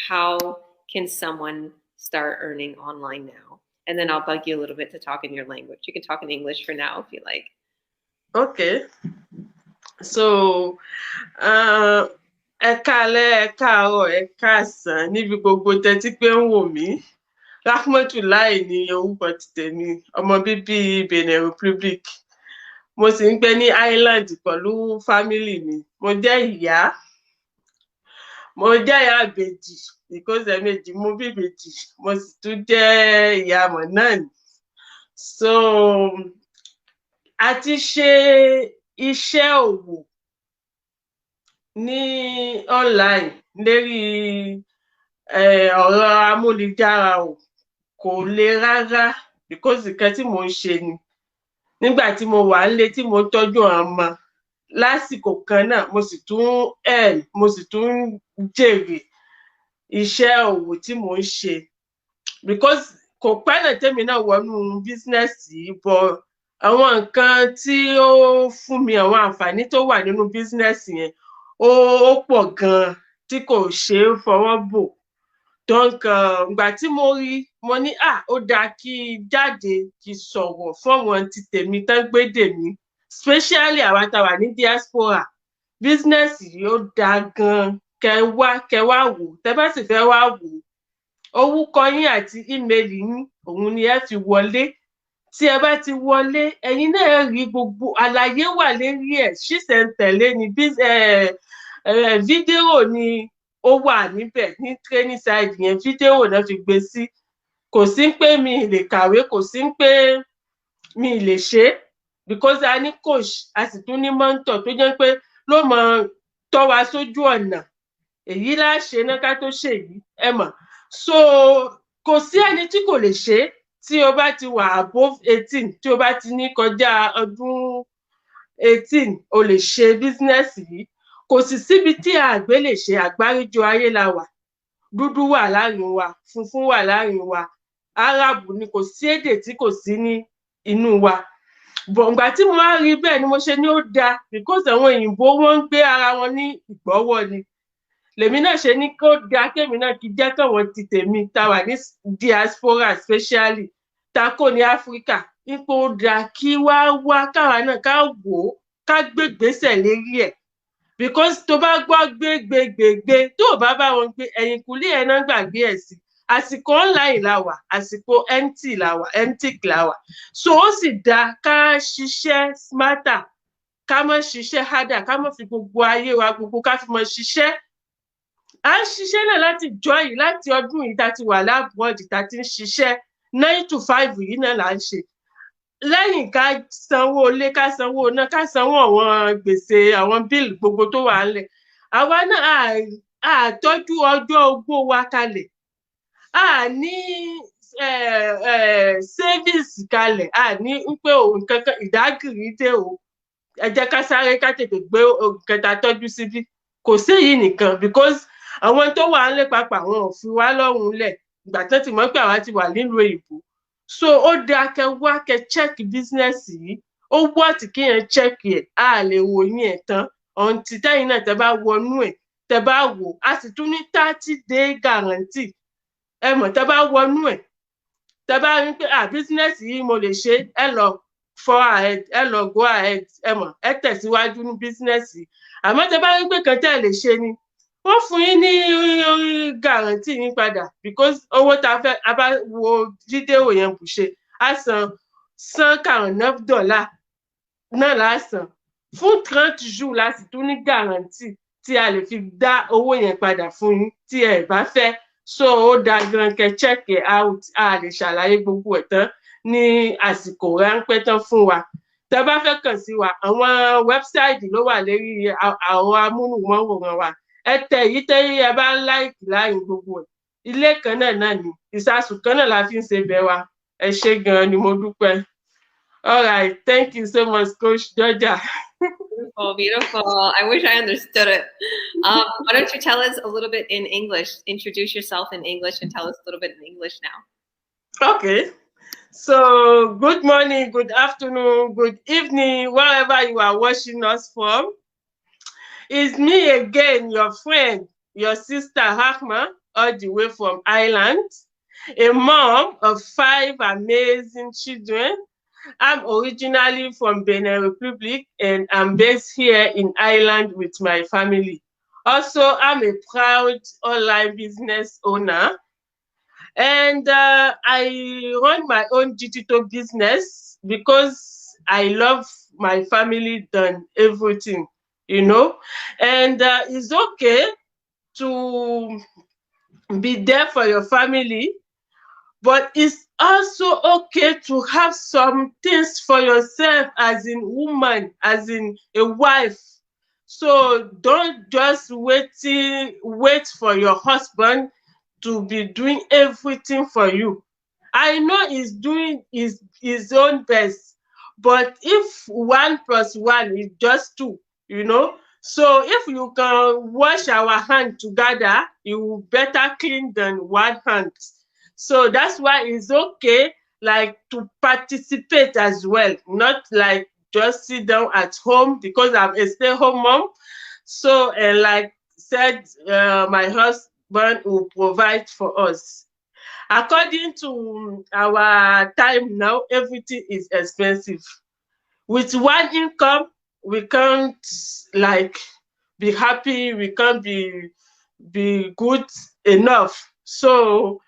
how can someone start earning online now? And then I'll bug you a little bit to talk in your language. You can talk in English for now if you like. Okay. So, ẹ káalẹ́, ẹ káàárọ̀, ẹ káàsán níbi gbogbo tẹ́tí pé ń wò mí. Rahmatulahi ni orúkọ ti tèmi, ọmọ bíbí Benin Republic. Mo sì ń gbé ní Ireland pẹ̀lú family mi. Mo jẹ́ ìyá ìbejì, because ẹ̀ẹ̀mejì mo bí ìbejì. Mo sì tún jẹ́ ìyá ọmọ náà ni. So, a ti ṣe iṣẹ́ òwò ní online lérí ọ̀rọ̀ amúnidára o, kò le rárá, because nǹkan tí mo ń ṣe ni. Nígbà tí mo wà nílé tí mo tọ́jú àwọn ọmọ, lásìkò kan náà mo sì tún jèrè iṣẹ́ òwò tí mo ń ṣe, because kò pẹ́ náà tèmi náà wọnú business yìí, but àwọn nǹkan tí ó fún mi, àwọn àǹfààní tó wà nínú business yẹn ó pọ̀ gan tí kò ṣe é fọwọ́ bò. Donc ìgbà tí mo rí, mo ní ó dáa kí jáde kí sọ̀rọ̀ fọ́wọn ti tèmi tán gbédè mí, especially àwa tá wà ní diaspora. Business yìí ó dáa gan, kẹ wá wò. Tẹ́ bá sì fẹ́ wá wò, orúkọ yín àti email yín òun ni ẹ fi wọlé. Tí ẹ bá ti wọlé, ẹ̀yin náà rí gbogbo àlàyé wà lérí ẹ̀, ṣísẹ̀ntẹ̀lé ni, fídíò ni ó wà níbẹ̀ ní training side yẹn, fídíò náà fi gbé sí. Kò sí pé mi lè kàwé, kò sí pé mi lè ṣe, because a ní coach, a sì tún ní mentor tó jẹ́ pé ló mọ̀ tọ́ wa sójú ọ̀nà. Èyí la ṣe náà ká tó ṣe yìí, ẹ mọ̀. So kò sí ẹni tí kò lè ṣe. Tí o bá ti wà above 18, tí o bá ti ní kọjá ọdún 18, o lè ṣe business yìí. kò sì síbi tí àgbẹ̀ lè ṣe àgbáríjọ ayé la wà dúdú wà láàrin wa funfun wà láàrin wa Árábù ni kò sí èdè tí kò sí ní inú wa bọ̀ǹgbà tí mo wá rí bẹ́ẹ̀ ni mo ṣe ní ó dáa because àwọn òyìnbó wọ́n ń gbé ara wọn ní ìgbọ́wọ́ ni lèmi náà ṣe ní kó dáa kémi náà kí jẹ́ káwọn ti tèmi tá wà ní diaspora especially tá kò ní Áfíríkà ipò dáa kí wá káwa náà ká wò ó ká gbégbèsè lérí ẹ̀ because tó bá gbọ́ gbégbégbégbé tó o bá bá wọn gbé ẹ̀yìnkùlé ẹ̀ náà gbàgbé ẹ̀ sí àsìkò online la wà àsìkò empty la wà so ó sì dáa ká ṣiṣẹ́ smarter ká má ṣiṣẹ́ harder ká má fi gbogbo ayé wa gbogbo ká fi mọ ṣiṣẹ́ à ń ṣiṣẹ́ náà láti jọ yìí láti ọdún yìí tá ti wà lábúrọ̀dì tá ti ń ṣiṣẹ́ 9 to 5 yìí náà là ń ṣe lẹ́yìn ká sanwó ilé ká sanwó náà ká sanwó àwọn gbèsè àwọn bíìlì gbogbo tó wà ńlẹ̀ àwa náà àtọ́jú ọjọ́ ogbó wa kalẹ̀ a ní savings kalẹ̀ a ní pé òun kankan ìdágìrì dé o ẹ jẹ́ ká sáré ká tètè gbé kẹta tọ́jú síbí kò séyìí nìkan because àwọn tó wà ńlẹ̀ pàápàá wọn ò fi wá lọ́rùn lẹ̀ ìgbà tó ti mọ̀ pé àwa ti wà nílùú èyìnbó so ó dáa kẹ wá kẹ check business yìí ó wọ́ tí kéèyàn check ẹ̀ a lè wò yín ẹ̀ tán ọ̀ǹtí tẹ́yìn náà tẹ bá wọnú ẹ̀ tẹ bá wò a sì tún ní 30-day guarantee ẹ mọ̀ tẹ bá wọnú ẹ̀ tẹ bá rí pé business yìí mo lè ṣe ẹ lọ for ahead ẹ lọ go ahead ẹ mọ̀ ẹ tẹ̀síwájú ní business yìí àmọ́ tẹ bá rí pé kan tẹ́ lè ṣe ni wọ́n fún yín ní guarantee yín padà because owó tá a fẹ́ a bá wo fídíò yẹn bù ṣe á san $149 náà lásán fún 30 jours la sì tún ní guarantee tí a lè fi dá owó yẹn padà fún yín tí ẹ bá fẹ́ so ó dáa gan kẹ́ check it out a lè ṣàlàyé gbogbo ẹ̀ tán ní àsìkò ráńpẹ́ tán fún wa tẹ́ bá fẹ́ kàn sí wa àwọn wẹ́bsáìtì ló wà lérí àwọn amúnùmọ́wòrán wa ẹ tẹ èyí tẹ́yí ẹ bá ń láìkì láàrin gbogbo ẹ̀ ilé kan náà ni ìsasùn kan náà la fi ń ṣe bẹ̀ wa ẹ ṣé gan ni mo dúpẹ́ all right thank you so much Coach Georgia. Beautiful. I wish I understood it. Why don't you tell us a little bit in English? Introduce yourself in English and tell us a little bit in English now. Okay. So good morning, good afternoon, good evening, wherever you are watching us from. It's me again, your friend, your sister Hakma, all the way from Ireland, a mom of 5 amazing children. I'm originally from Benin Republic and I'm based here in Ireland with my family. Also, I'm a proud online business owner and I run my own digital business because I love my family than everything, you know, and it's okay to be there for your family, but it's also okay to have some things for yourself as in woman, as in a wife. So don't just wait for your husband to be doing everything for you. I know he's doing his own best, but if 1 + 1 is just 2, you know, so if you can wash our hand together, it will better clean than one hand. So that's why it's okay, like, to participate as well, not like just sit down at home because I'm a stay-home mom. So, like said, my husband will provide for us. According to our time now, everything is expensive. With one income, we can't like be happy. We can't be good enough. So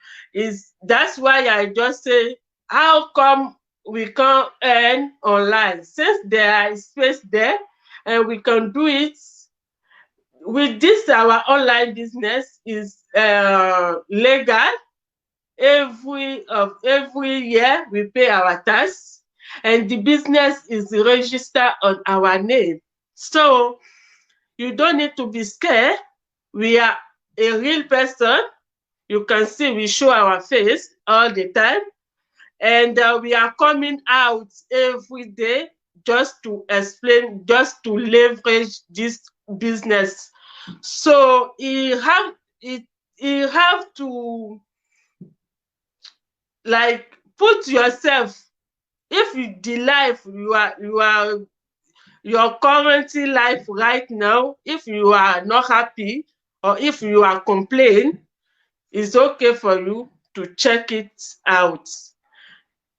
that's why I just say, how come we can't earn online? Since there is space there and we can do it with this, our online business is legal. Every year we pay our tax and the business is registered on our name. So you don't need to be scared. We are a real person. You can see we show our face all the time. And we are coming out every day just to explain, just to leverage this business. So you have to like put yourself, if the life you are your current life right now, if you are not happy or if you are complaining, it's okay for you to check it out.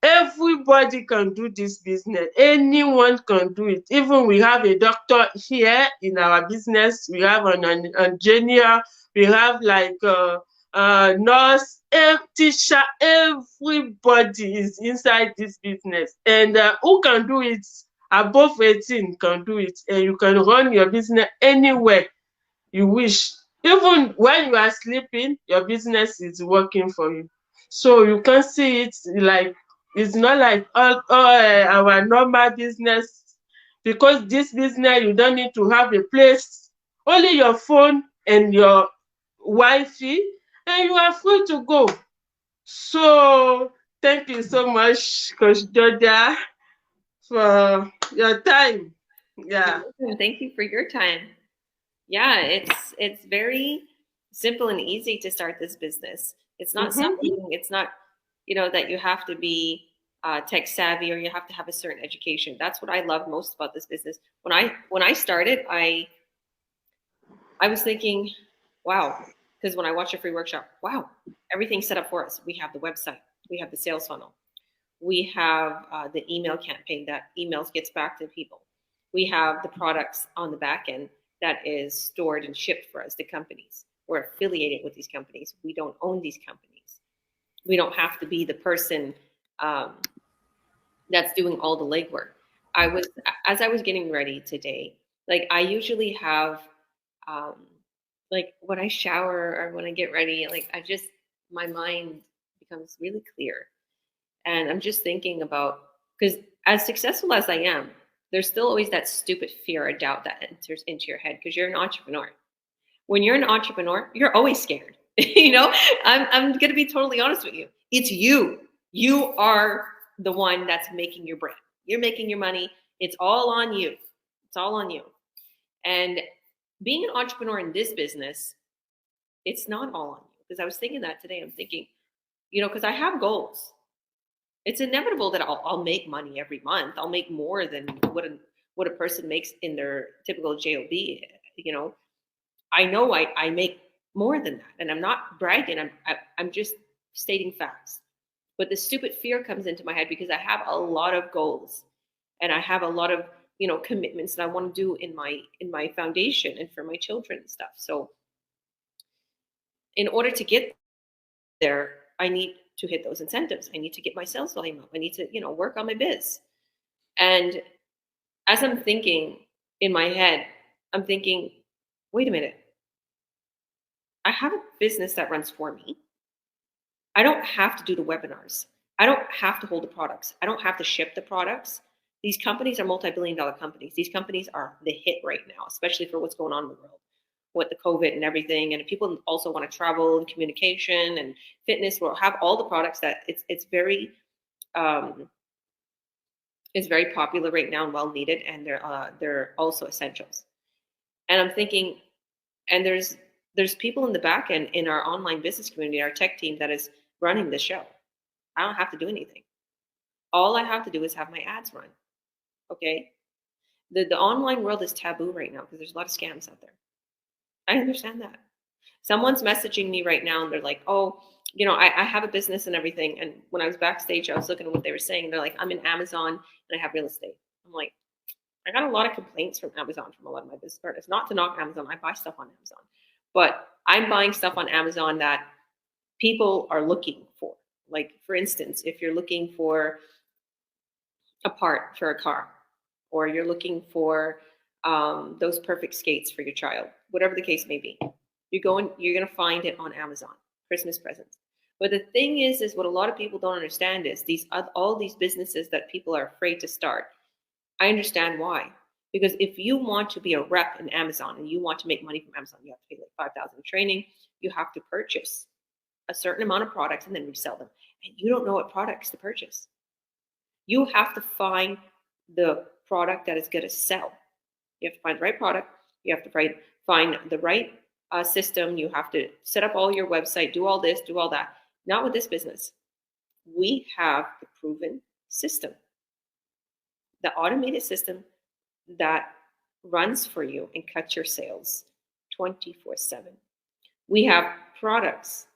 Everybody can do this business. Anyone can do it. Even we have a doctor here in our business. We have an engineer. We have like a nurse, teacher. Everybody is inside this business. And who can do it? Above 18 can do it. And you can run your business anywhere you wish. Even when you are sleeping, your business is working for you. So you can see it like, it's not like all our normal business, because this business you don't need to have a place, only your phone and your Wi-Fi, and you are free to go. So thank you so much, Coach Georgia, for your time. Yeah. Thank you for your time. Yeah, it's very simple and easy to start this business. It's not something, it's not, that you have to be tech savvy or you have to have a certain education. That's what I love most about this business. When I started, I was thinking, wow, because when I watched a free workshop, wow, everything's set up for us. We have the website, we have the sales funnel, we have the email campaign that emails gets back to people. We have the products on the back end that is stored and shipped for us, the companies. We're affiliated with these companies. We don't own these companies. We don't have to be the person that's doing all the legwork. As I was getting ready today, like I usually have, like when I shower or when I get ready, like my mind becomes really clear. And I'm just thinking about, because as successful as I am, there's still always that stupid fear or doubt that enters into your head because you're an entrepreneur. When you're an entrepreneur, you're always scared. I'm going to be totally honest with you. It's you. You are the one that's making your brand. You're making your money. It's all on you. It's all on you. And being an entrepreneur in this business, it's not all on you. Because I was thinking that today. I'm thinking, because I have goals. It's inevitable that I'll make money every month. I'll make more than what a person makes in their typical job. I know I make more than that, and I'm not bragging. I'm just stating facts. But the stupid fear comes into my head because I have a lot of goals, and I have a lot of commitments that I want to do in my foundation and for my children and stuff. So, in order to get there, I need to hit those incentives. I need to get my sales volume up. I need to, work on my biz. And as I'm thinking in my head, I'm thinking, wait a minute. I have a business that runs for me. I don't have to do the webinars. I don't have to hold the products. I don't have to ship the products. These companies are multi-billion-dollar companies. These companies are the hit right now, especially for what's going on in the world with the COVID and everything. And if people also want to travel and communication and fitness, we'll have all the products that it's very popular right now and well needed, and they're also essentials. And I'm thinking, and there's people in the back end in our online business community, our tech team that is running the show. I don't have to do anything. All I have to do is have my ads run. Okay. The online world is taboo right now because there's a lot of scams out there. I understand that. Someone's messaging me right now and they're like, oh, I have a business and everything. And when I was backstage, I was looking at what they were saying. They're like, I'm in Amazon and I have real estate. I'm like, I got a lot of complaints from Amazon from a lot of my business partners. Not to knock Amazon. I buy stuff on Amazon. But I'm buying stuff on Amazon that people are looking for. Like, for instance, if you're looking for a part for a car, or you're looking for those perfect skates for your child, whatever the case may be, you're going to find it on Amazon, Christmas presents. But the thing is what a lot of people don't understand is all these businesses that people are afraid to start. I understand why. Because if you want to be a rep in Amazon and you want to make money from Amazon, you have to pay like $5,000 in training. You have to purchase a certain amount of products and then resell them. And you don't know what products to purchase. You have to find the product that is going to sell. You have to find the right product. You have to find the right system. You have to set up all your website, do all this, do all that. Not with this business. We have the proven system, the automated system that runs for you and cuts your sales 24/7. We have products.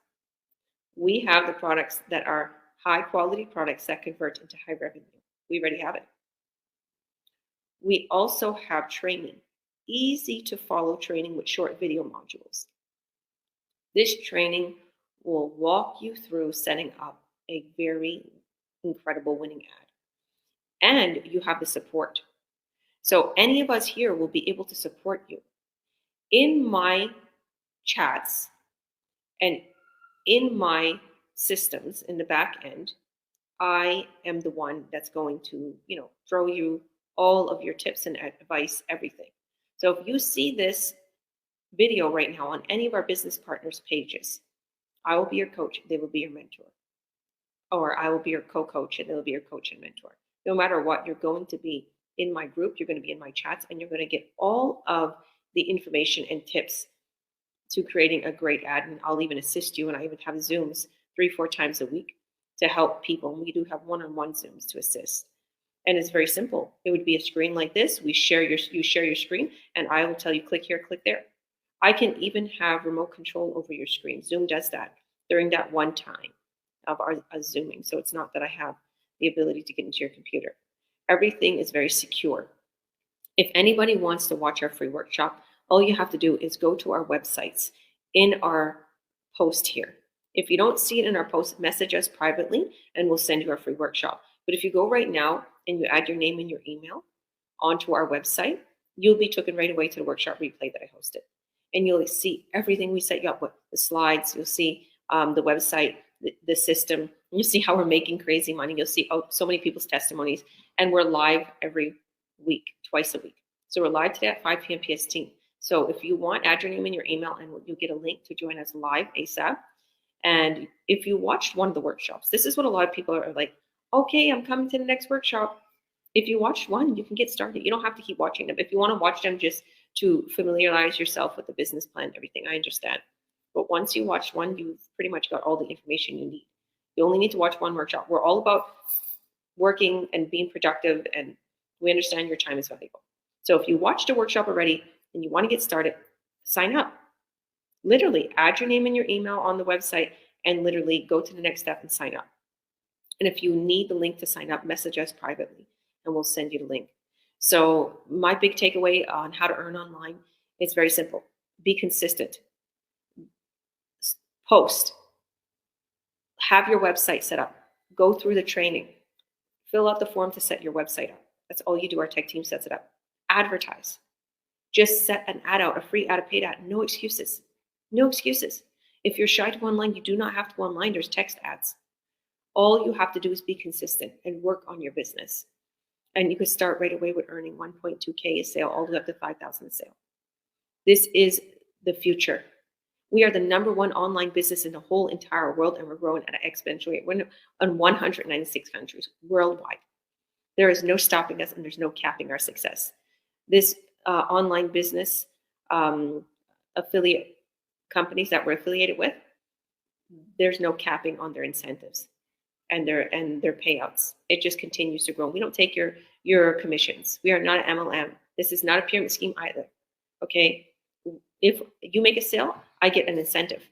We have the products that are high quality products that convert into high revenue. We already have it. We also have training, easy to follow training with short video modules. This training will walk you through setting up a very incredible winning ad. And you have the support. So any of us here will be able to support you. In my chats and in my systems in the back end, I am the one that's going to, throw you all of your tips and advice, everything. So if you see this video right now on any of our business partners' pages, I will be your coach, they will be your mentor. Or I will be your co-coach and they'll be your coach and mentor. No matter what, you're going to be in my group, you're going to be in my chats, and you're going to get all of the information and tips to creating a great ad. And I'll even assist you, and I even have Zooms 3-4 times a week to help people. And we do have one-on-one Zooms to assist. And it's very simple. It would be a screen like this. You share your screen, and I will tell you, click here, click there. I can even have remote control over your screen. Zoom does that during that one time of our Zooming. So it's not that I have the ability to get into your computer. Everything is very secure. If anybody wants to watch our free workshop, all you have to do is go to our websites in our post here. If you don't see it in our post, message us privately and we'll send you our free workshop. But if you go right now and you add your name and your email onto our website, you'll be taken right away to the workshop replay that I hosted. And you'll see everything we set you up with, the slides, you'll see the website, the system, you'll see how we're making crazy money. You'll see so many people's testimonies, and we're live every week, twice a week. So we're live today at 5 p.m. PST. So if you want, add your name and your email, and you'll get a link to join us live ASAP. And if you watched one of the workshops, this is what a lot of people are like, okay, I'm coming to the next workshop. If you watched one, you can get started. You don't have to keep watching them. If you want to watch them just to familiarize yourself with the business plan and everything, I understand. But once you watch one, you've pretty much got all the information you need. You only need to watch one workshop. We're all about working and being productive, and we understand your time is valuable. So if you watched a workshop already and you want to get started, sign up. Literally add your name and your email on the website and literally go to the next step and sign up. And if you need the link to sign up, message us privately and we'll send you the link. So my big takeaway on how to earn online is very simple. Be consistent. Post. Have your website set up. Go through the training. Fill out the form to set your website up. That's all you do. Our tech team sets it up. Advertise. Just set an ad out, a free ad, a paid ad. No excuses. No excuses. If you're shy to go online, you do not have to go online. There's text ads. All you have to do is be consistent and work on your business. And you could start right away with earning 1.2K a sale, all the way up to 5,000 a sale. This is the future. We are the #1 online business in the whole entire world, and we're growing at an exponential rate. We're in 196 countries worldwide. There is no stopping us, and there's no capping our success. This online business affiliate companies that we're affiliated with, there's no capping on their incentives and their payouts. It just continues to grow. We don't take your commissions. We are not an MLM. This is not a pyramid scheme either. Okay. If you make a sale, I get an incentive.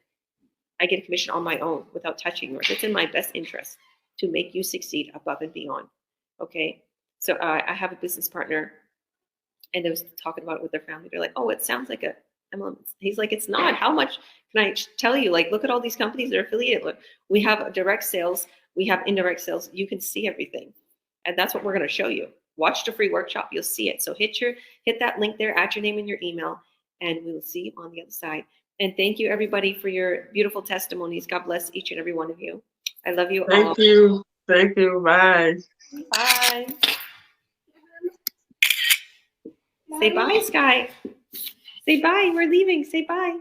I get a commission on my own without touching yours. It's in my best interest to make you succeed above and beyond. Okay. So I have a business partner, and they was talking about it with their family. They're like, oh, it sounds like a MLM. He's like, it's not. How much can I tell you? Like, look at all these companies that are affiliated. Look, we have direct sales. We have indirect sales. You can see everything. And that's what we're going to show you. Watch the free workshop. You'll see it. So hit that link there, add your name and your email, and we will see you on the other side. And thank you, everybody, for your beautiful testimonies. God bless each and every one of you. I love you all. Thank you. Thank you. Bye. Bye. Say bye, Sky. Say bye. We're leaving. Say bye.